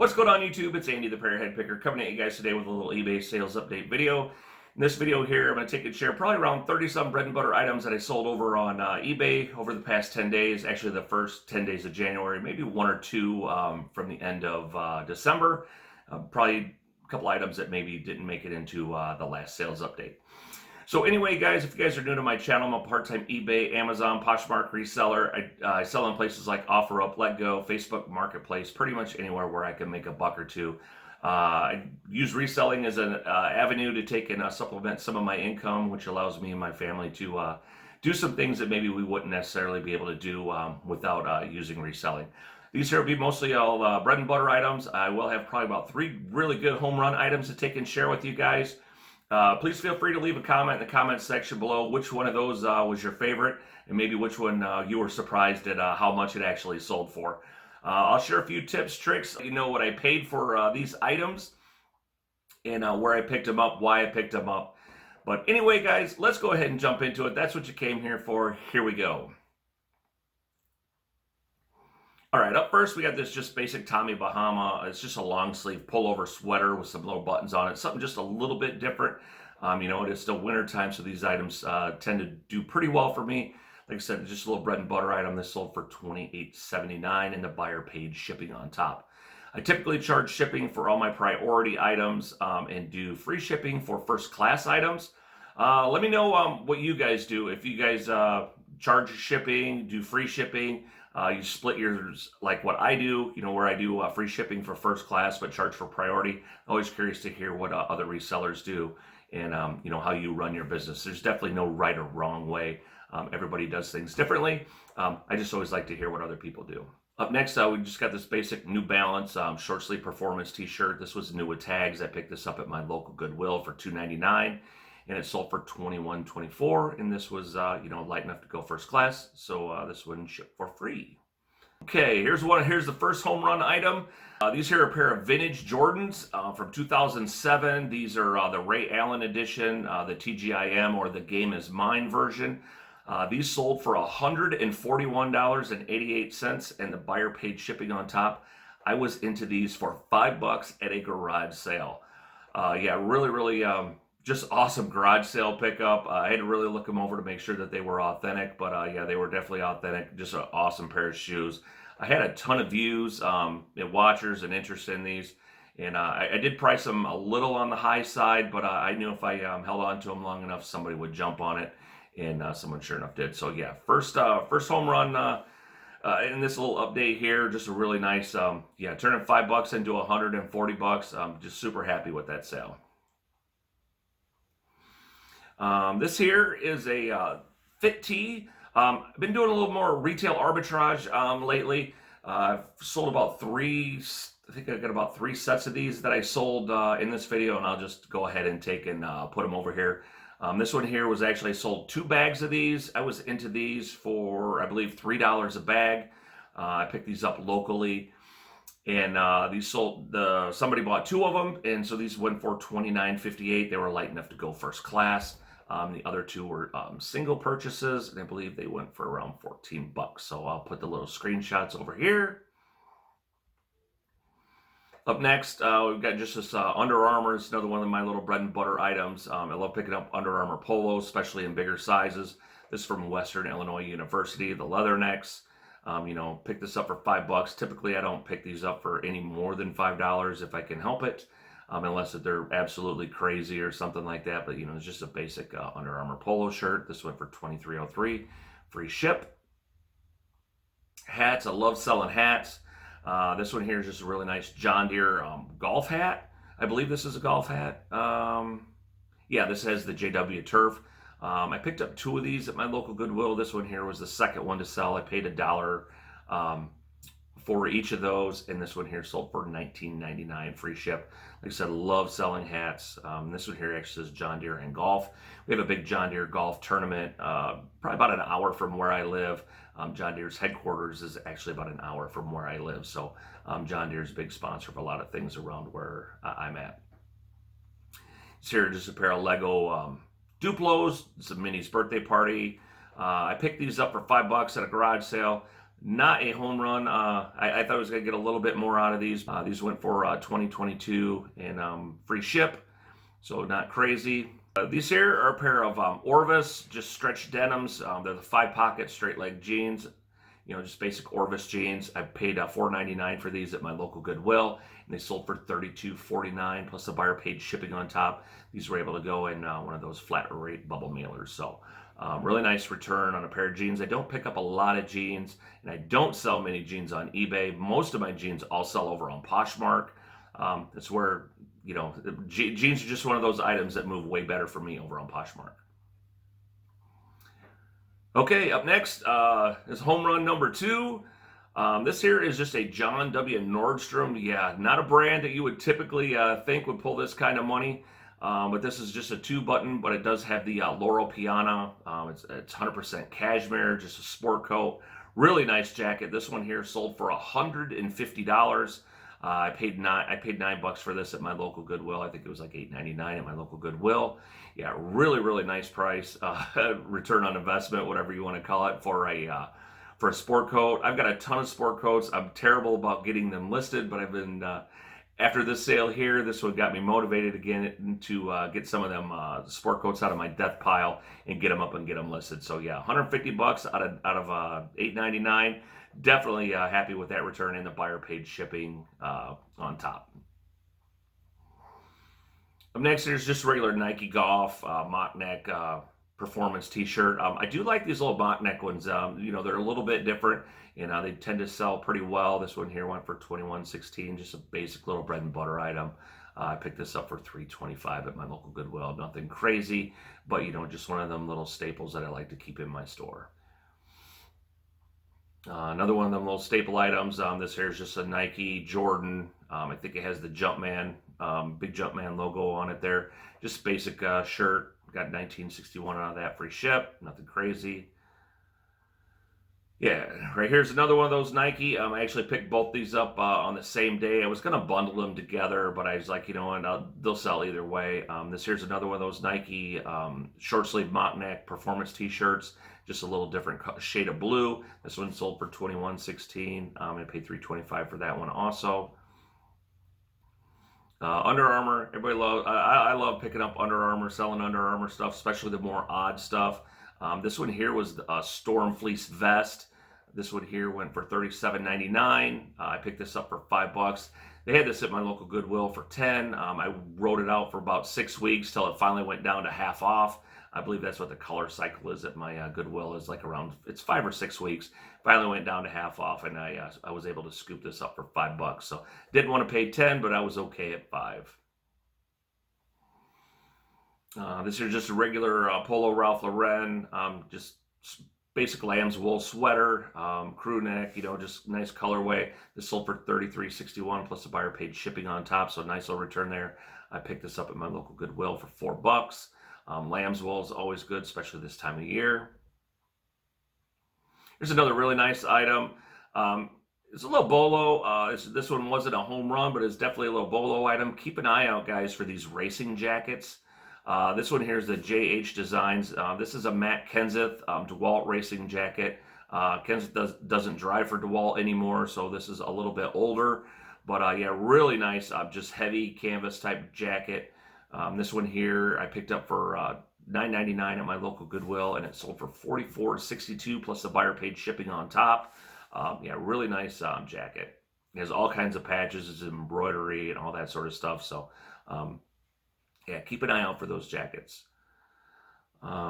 What's going on YouTube? It's Andy the Parrot Picker coming at you guys today with a little eBay sales update video. In this video here, I'm going to take and share probably around 30 some bread and butter items that I sold over on eBay over the past 10 days. Actually, the first 10 days of January, maybe one or two from the end of December. Probably a couple items that maybe didn't make it into the last sales update. So anyway, guys, if you guys are new to my channel, I'm a part-time eBay, Amazon, Poshmark reseller. I sell on places like OfferUp, LetGo, Facebook Marketplace, pretty much anywhere where I can make a buck or two. I use reselling as an avenue to take and supplement some of my income, which allows me and my family to do some things that maybe we wouldn't necessarily be able to do without using reselling. These here will be mostly all bread and butter items. I will have probably about 3 really good home run items to take and share with you guys. Please feel free to leave a comment in the comment section below which one of those was your favorite and maybe which one you were surprised at how much it actually sold for. I'll share a few tips, tricks, you know what I paid for these items and where I picked them up, why I picked them up. But anyway, guys, let's go ahead and jump into it. That's what you came here for. Here we go. All right, up first, we got this just basic Tommy Bahama. It's just a long sleeve pullover sweater with some little buttons on it. Something just a little bit different. You know, it is still winter time, so these items tend to do pretty well for me. Like I said, just a little bread and butter item. This sold for $28.79, and the buyer paid shipping on top. I typically charge shipping for all my priority items and do free shipping for first class items. Let me know what you guys do. If you guys charge shipping, do free shipping, you split yours like what I do, you know, where I do free shipping for first class but charge for priority. Always curious to hear what other resellers do and, you know, how you run your business. There's definitely no right or wrong way. Everybody does things differently. I just always like to hear what other people do. Up next, we just got this basic New Balance short sleeve performance t-shirt. This was new with tags. I picked this up at my local Goodwill for $2.99. And it sold for $21.24, and this was, you know, light enough to go first class, so this wouldn't ship for free. Okay, here's the first home run item. These here are a pair of vintage Jordans from 2007. These are the Ray Allen edition, the TGIM or the Game Is Mine version. These sold for $141.88, and the buyer paid shipping on top. I was into these for $5 at a garage sale. Yeah, really, just awesome garage sale pickup. I had to really look them over to make sure that they were authentic, but yeah, they were definitely authentic. Just an awesome pair of shoes. I had a ton of views, and watchers and interest in these, and I did price them a little on the high side, but I knew if I held on to them long enough, somebody would jump on it, and someone sure enough did. So yeah, first home run in this little update here. Just a really nice, yeah, turning $5 into $140. I'm just super happy with that sale. This here is a fit tee. I've been doing a little more retail arbitrage lately. I've sold about I think I got about 3 sets of these that I sold in this video, and I'll just go ahead and take and put them over here. This one here was actually sold 2 bags of these. I was into these for, I believe, $3 a bag. I picked these up locally. And these sold, somebody bought 2 of them, and so these went for $29.58. They were light enough to go first class. The other 2 were single purchases, and I believe they went for around $14. So I'll put the little screenshots over here. Up next, we've got just this Under Armour. It's another one of my little bread and butter items. I love picking up Under Armour polos, especially in bigger sizes. This is from Western Illinois University, the leather necks. You know, pick this up for $5. Typically, I don't pick these up for any more than $5 if I can help it, unless they're absolutely crazy or something like that. But, you know, it's just a basic Under Armour polo shirt. This went for $23.03, free ship. Hats, I love selling hats. This one here is just a really nice John Deere golf hat. I believe this is a golf hat. Yeah, this has the JW Turf. I picked up 2 of these at my local Goodwill. This one here was the second one to sell. I paid $1 for each of those, and this one here sold for $19.99, free ship. Like I said, I love selling hats. This one here actually says John Deere and Golf. We have a big John Deere golf tournament, probably about an hour from where I live. John Deere's headquarters is actually about an hour from where I live, so John Deere's a big sponsor of a lot of things around where I'm at. So here, just a pair of Lego Duplos. It's a Minnie's birthday party. I picked these up for $5 at a garage sale. Not a home run. I thought I was going to get a little bit more out of these. These went for 2022 and free ship, so not crazy. These here are a pair of Orvis, just stretch denims. They're the 5-pocket straight leg jeans. You know, just basic Orvis jeans. I paid $4.99 for these at my local Goodwill, and they sold for $32.49 plus the buyer paid shipping on top. These were able to go in one of those flat rate bubble mailers. So really nice return on a pair of jeans. I don't pick up a lot of jeans, and I don't sell many jeans on eBay. Most of my jeans I'll sell over on Poshmark. That's where, you know, jeans are just one of those items that move way better for me over on Poshmark. Okay, up next is home run number 2. This here is just a John W. Nordstrom. Yeah, not a brand that you would typically think would pull this kind of money. But this is just a 2-button, but it does have the Laurel Piana. It's 100% cashmere, just a sport coat. Really nice jacket. This one here sold for $150. I paid $9 for this at my local Goodwill. I think it was like $8.99 at my local Goodwill. Yeah, really nice price. Return on investment, whatever you want to call it, for a sport coat. I've got a ton of sport coats. I'm terrible about getting them listed, but I've been after this sale here, this one got me motivated again to get some of them sport coats out of my death pile and get them up and get them listed. So yeah, $150 out of $8.99. Definitely happy with that return and the buyer paid shipping on top. Up next, there's just regular Nike Golf mock neck performance t-shirt. I do like these little mock neck ones. You know, they're a little bit different, and they tend to sell pretty well. This one here went for $21.16, just a basic little bread and butter item. I picked this up for $3.25 at my local Goodwill. Nothing crazy, but you know, just one of them little staples that I like to keep in my store. Another one of them little staple items. This here is just a Nike Jordan. I think it has the Jumpman, big Jumpman logo on it there. Just basic shirt. Got $19.61 out of that, free ship. Nothing crazy. Yeah, right here's another one of those Nike. I actually picked both these up on the same day. I was going to bundle them together, but I was like, you know what, they'll sell either way. This here's another one of those Nike short sleeve mock neck performance t-shirts. Just a little different shade of blue. This one sold for $21.16. I paid $3.25 for that one also. Under Armour, everybody loves. I love picking up Under Armour, selling Under Armour stuff, especially the more odd stuff. This one here was a Storm Fleece vest. This one here went for $37.99. I picked this up for $5. They had this at my local Goodwill for $10. I wrote it out for about 6 weeks till it finally went down to half off. I believe that's what the color cycle is at my Goodwill, is like around, it's 5 or 6 weeks. Finally went down to half off, and I was able to scoop this up for $5. So didn't want to pay 10, but I was okay at 5. This is just a regular Polo Ralph Lauren, just basic lamb's wool sweater, crew neck, you know, just nice colorway. This sold for $33.61 plus the buyer paid shipping on top, so nice little return there. I picked this up at my local Goodwill for $4. Lamb's wool is always good, especially this time of year. Here's another really nice item. It's a little bolo. This one wasn't a home run, but it's definitely a little bolo item. Keep an eye out, guys, for these racing jackets. This one here is the JH Designs. This is a Matt Kenseth DeWalt racing jacket. Kenseth doesn't drive for DeWalt anymore, so this is a little bit older. But yeah, really nice, just heavy canvas type jacket. This one here I picked up for $9.99 at my local Goodwill, and it sold for $44.62 plus the buyer paid shipping on top. Yeah, really nice jacket. It has all kinds of patches, it's embroidery and all that sort of stuff. So yeah, keep an eye out for those jackets.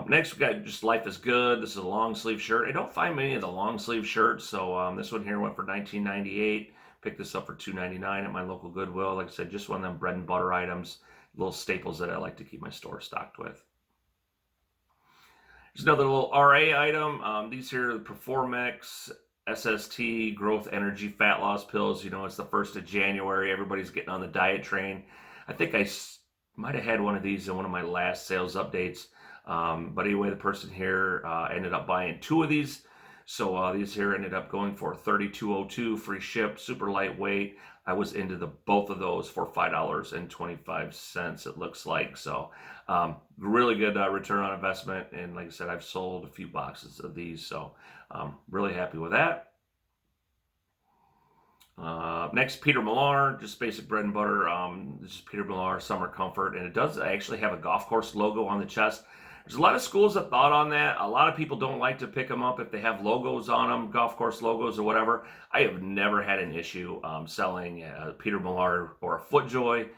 Next, we got just Life is Good. This is a long sleeve shirt. I don't find many of the long sleeve shirts, so this one here went for $19.98. Picked this up for $2.99 at my local Goodwill. Like I said, just one of them bread and butter items, little staples that I like to keep my store stocked with. There's another little RA item. These here are the Performex SST Growth Energy Fat Loss Pills. You know, it's the 1st of January. Everybody's getting on the diet train. I think I might have had one of these in one of my last sales updates. But anyway, the person here ended up buying 2 of these. So these here ended up going for $32.02, free ship, super lightweight. I was into both of those for $5.25, it looks like. So really good return on investment. And like I said, I've sold a few boxes of these. So really happy with that. Next, Peter Millar, just basic bread and butter. This is Peter Millar Summer Comfort, and it does actually have a golf course logo on the chest. There's a lot of schools that thought on that. A lot of people don't like to pick them up if they have logos on them, golf course logos or whatever. I have never had an issue selling a Peter Millar or a FootJoy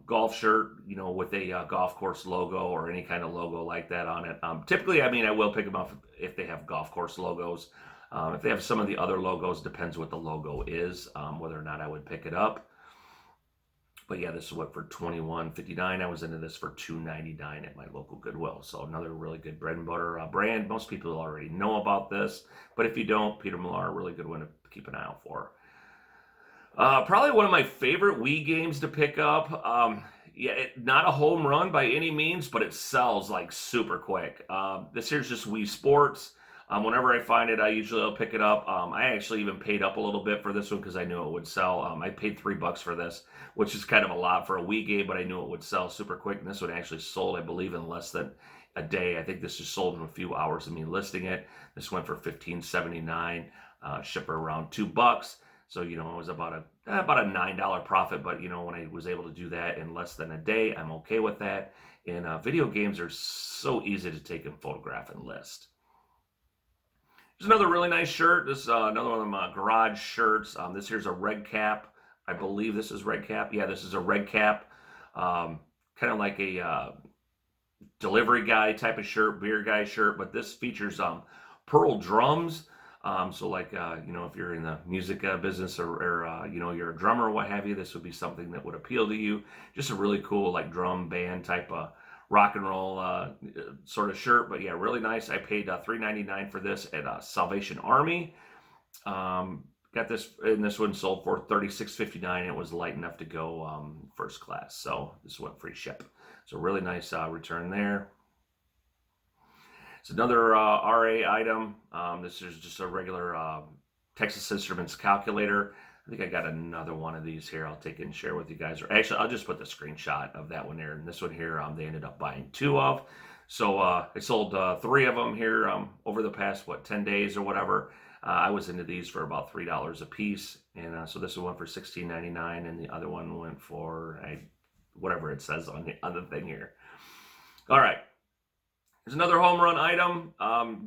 golf shirt, with a golf course logo or any kind of logo like that on it. Typically, I will pick them up if they have golf course logos. If they have some of the other logos, depends what the logo is, whether or not I would pick it up. But yeah, this is what for $21.59. I was into this for $2.99 at my local Goodwill. So another really good bread and butter brand. Most people already know about this, but if you don't, Peter Millar, a really good one to keep an eye out for. Probably one of my favorite Wii games to pick up. Not a home run by any means, but it sells like super quick. This here's just Wii Sports. Whenever I find it, I usually will pick it up. I actually even paid up a little bit for this one because I knew it would sell. I paid $3 for this, which is kind of a lot for a Wii game, but I knew it would sell super quick. And this one actually sold, I believe, in less than a day. I think this just sold in a few hours of me listing it. This went for $15.79, shipper around $2. So, it was about a $9 profit. But, when I was able to do that in less than a day, I'm okay with that. And video games are so easy to take and photograph and list. There's another really nice shirt. This is another one of my garage shirts. This here's a red cap. I believe this is red cap. Yeah, this is a red cap. Kind of like a delivery guy type of shirt, beer guy shirt. But this features pearl drums. So like, if you're in the music business or you're a drummer or what have you, this would be something that would appeal to you. Just a really cool like drum band type of rock and roll sort of shirt, but yeah, really nice. I paid $3.99 for this at Salvation Army. Got this, and this one sold for $36.59. It was light enough to go first class, so this went free ship. So really nice return there. It's another RA item. This is just a regular Texas Instruments calculator. I think I got another one of these here. I'll take it and share with you guys. Or actually, I'll just put the screenshot of that one there. And this one here, they ended up buying 2 of. So I sold 3 of them here over the past, 10 days or whatever. I was into these for about $3 a piece. And so this one went for $16.99, and the other one went for whatever it says on the thing here. All right. There's another home run item.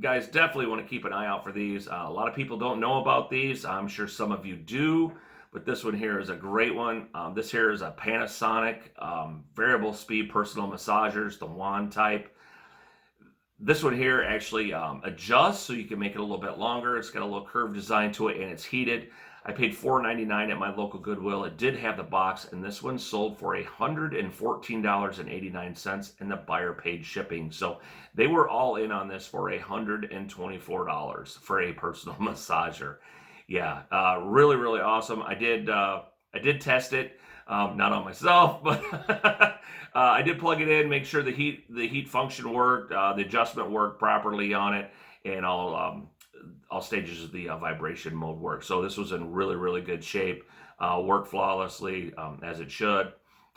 Guys, definitely want to keep an eye out for these. A lot of people don't know about these. I'm sure some of you do, but this one here is a great one. This here is a Panasonic variable speed personal massagers, the wand type. This one here actually adjusts so you can make it a little bit longer. It's got a little curved design to it, and it's heated. I paid $4.99 at my local Goodwill. It did have the box, and this one sold for $114.89, and the buyer paid shipping. So they were all in on this for $124 for a personal massager. Yeah, really, really awesome. I did test it, not on myself, but I did plug it in, make sure the heat function worked, the adjustment worked properly on it, and all stages of the vibration mode work. So this was in really, really good shape, worked flawlessly as it should.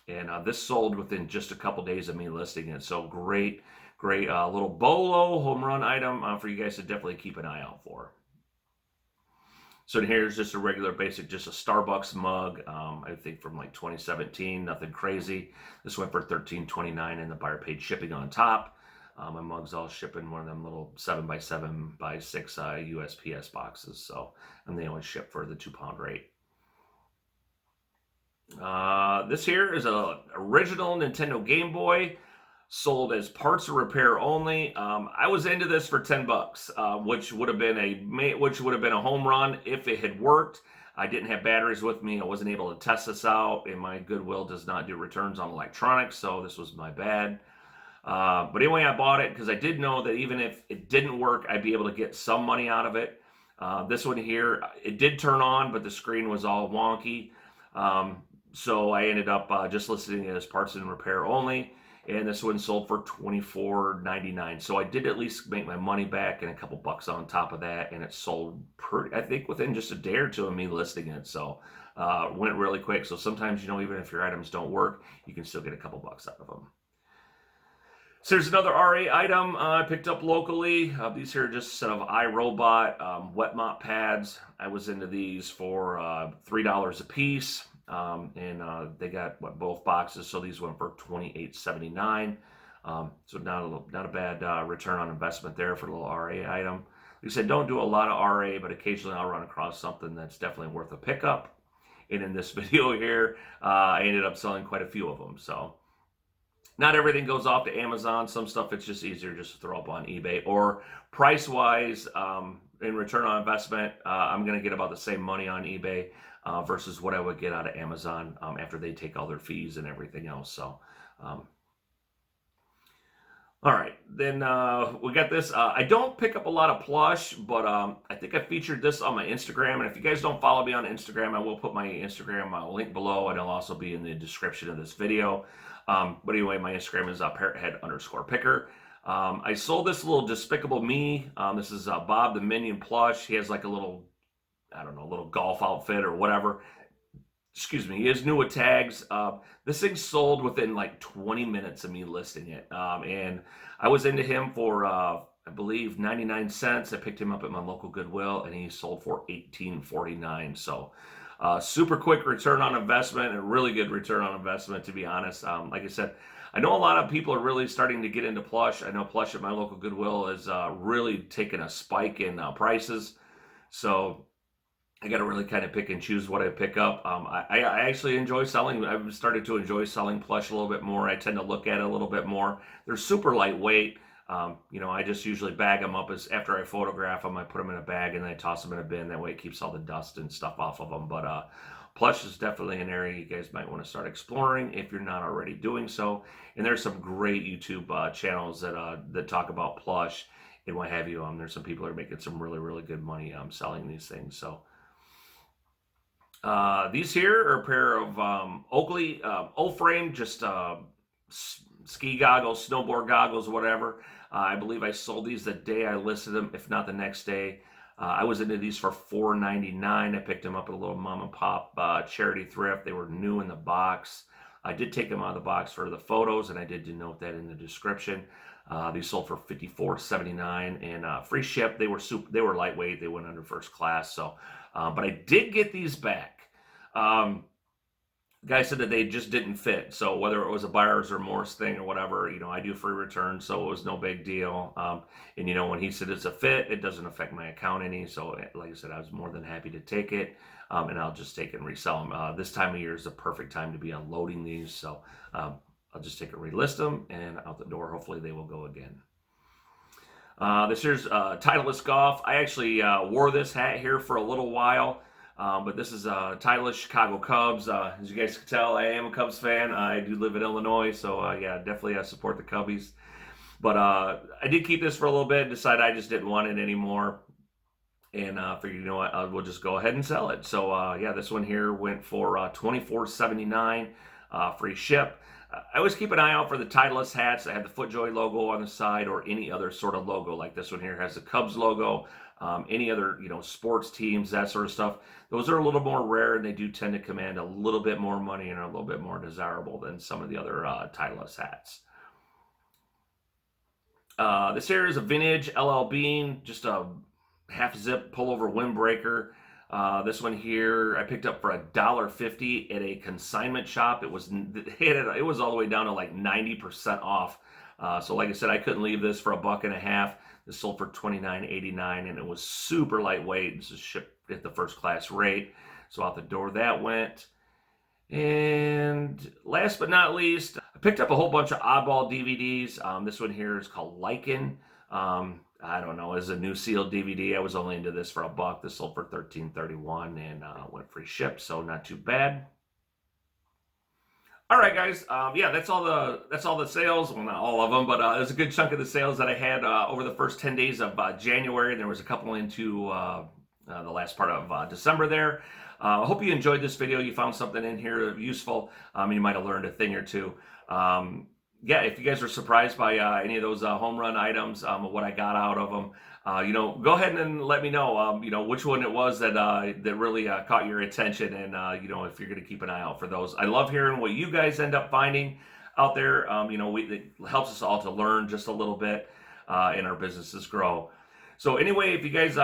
And this sold within just a couple days of me listing it. So great little BOLO home run item for you guys to definitely keep an eye out for. So here's just a regular basic, just a Starbucks mug, I think from like 2017, nothing crazy. This went for $13.29, and the buyer paid shipping on top. My mug's all shipping one of them little 7x7x6 USPS boxes, so, and they always ship for the 2-pound rate. This here is a original Nintendo Game Boy, sold as parts or repair only. I was into this for $10, which would have been a home run if it had worked. I didn't have batteries with me. I wasn't able to test this out, and my Goodwill does not do returns on electronics, so this was my bad. But anyway, I bought it because I did know that even if it didn't work, I'd be able to get some money out of it. This one here, it did turn on, but the screen was all wonky. So I ended up just listing it as parts and repair only. And this one sold for $24.99. So I did at least make my money back and a couple bucks on top of that. And it sold I think within just a day or two of me listing it. So went really quick. So sometimes, even if your items don't work, you can still get a couple bucks out of them. So there's another RA item I picked up locally. These here are just a set of iRobot wet mop pads. I was into these for $3 a piece, and they got both boxes. So these went for $28.79. So not a bad return on investment there for a little RA item. Like I said, don't do a lot of RA, but occasionally I'll run across something that's definitely worth a pickup. And in this video here, I ended up selling quite a few of them. So not everything goes off to Amazon. Some stuff it's just easier just to throw up on eBay. Or price-wise, in return on investment, I'm going to get about the same money on eBay versus what I would get out of Amazon after they take all their fees and everything else. So, all right, then we got this. I don't pick up a lot of Plush, but I think I featured this on my Instagram. And if you guys don't follow me on Instagram, I will put my Instagram link below, and it'll also be in the description of this video. But anyway, my Instagram is parrothead_picker. I sold this little Despicable Me. This is Bob the Minion plush. He has like a little, I don't know, little golf outfit or whatever. Excuse me, he is new with tags. This thing sold within like 20 minutes of me listing it. And I was into him for, I believe, 99 cents. I picked him up at my local Goodwill, and he sold for $18.49. So super quick return on investment, and really good return on investment, to be honest. Like I said, I know a lot of people are really starting to get into Plush. I know Plush at my local Goodwill is really taking a spike in prices. So I got to really kind of pick and choose what I pick up. I actually enjoy selling. I've started to enjoy selling Plush a little bit more. I tend to look at it a little bit more. They're super lightweight. You know, I just usually bag them up after I photograph them. I put them in a bag and then I toss them in a bin. That way it keeps all the dust and stuff off of them. But Plush is definitely an area you guys might want to start exploring if you're not already doing so. And there's some great YouTube channels that talk about Plush and what have you. There's some people that are making some really, really good money selling these things. So these here are a pair of Oakley old frame, just ski goggles, snowboard goggles, whatever. I believe I sold these the day I listed them, if not the next day. I was into these for $4.99. I picked them up at a little mom and pop charity thrift. They were new in the box. I did take them out of the box for the photos, and I did denote that in the description. These sold for $54.79 and free ship. They were lightweight. They went under first class. So, but I did get these back. Guy said that they just didn't fit. So whether it was a buyer's remorse thing or whatever, you know, I do free returns, so it was no big deal. And you know, when he said it's a fit, it doesn't affect my account any. So like I said, I was more than happy to take it, and I'll just take it and resell them. This time of year is the perfect time to be unloading these. So I'll just take it, relist them, and out the door. Hopefully they will go again. This here's Titleist Golf. I actually wore this hat here for a little while. But this is Titleist Chicago Cubs. As you guys can tell, I am a Cubs fan. I do live in Illinois, so yeah, definitely I support the Cubbies. But I did keep this for a little bit, decided I just didn't want it anymore, and figured, you know what, we'll just go ahead and sell it. So yeah, this one here went for $24.79, free ship. I always keep an eye out for the Titleist hats that have the FootJoy logo on the side or any other sort of logo. Like this one here has the Cubs logo. Any other, you know, sports teams, that sort of stuff. Those are a little more rare, and they do tend to command a little bit more money and are a little bit more desirable than some of the other Titleist hats. This here is a vintage LL Bean, just a half zip pullover windbreaker. This one here I picked up for $1.50 at a consignment shop. It was all the way down to like 90% off. So like I said, I couldn't leave this for $1.50. This sold for $29.89, and it was super lightweight. This is shipped at the first class rate. So out the door that went. And last but not least, I picked up a whole bunch of oddball DVDs. This one here is called Lycan. I don't know, it's a new sealed DVD. I was only into this for $1. This sold for $13.31 and went free ship, so not too bad. All right, guys. Yeah, that's all the sales. Well, not all of them, but there's a good chunk of the sales that I had over the first 10 days of January. There was a couple into the last part of December there. I hope you enjoyed this video. You found something in here useful. You might have learned a thing or two. Yeah, if you guys are surprised by any of those home run items, what I got out of them, you know, go ahead and let me know, you know, which one it was that that really caught your attention, and you know, if you're going to keep an eye out for those. I love hearing what you guys end up finding. out there. It helps us all to learn just a little bit and our businesses grow. So anyway, if you guys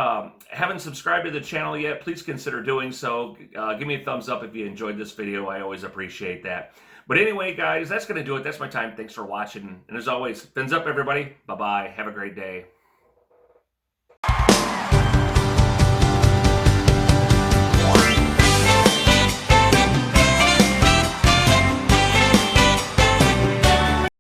haven't subscribed to the channel yet, please consider doing so. Give me a thumbs up if you enjoyed this video. I always appreciate that. But anyway, guys, that's going to do it. That's my time. Thanks for watching. And as always, fins up, everybody. Bye-bye. Have a great day.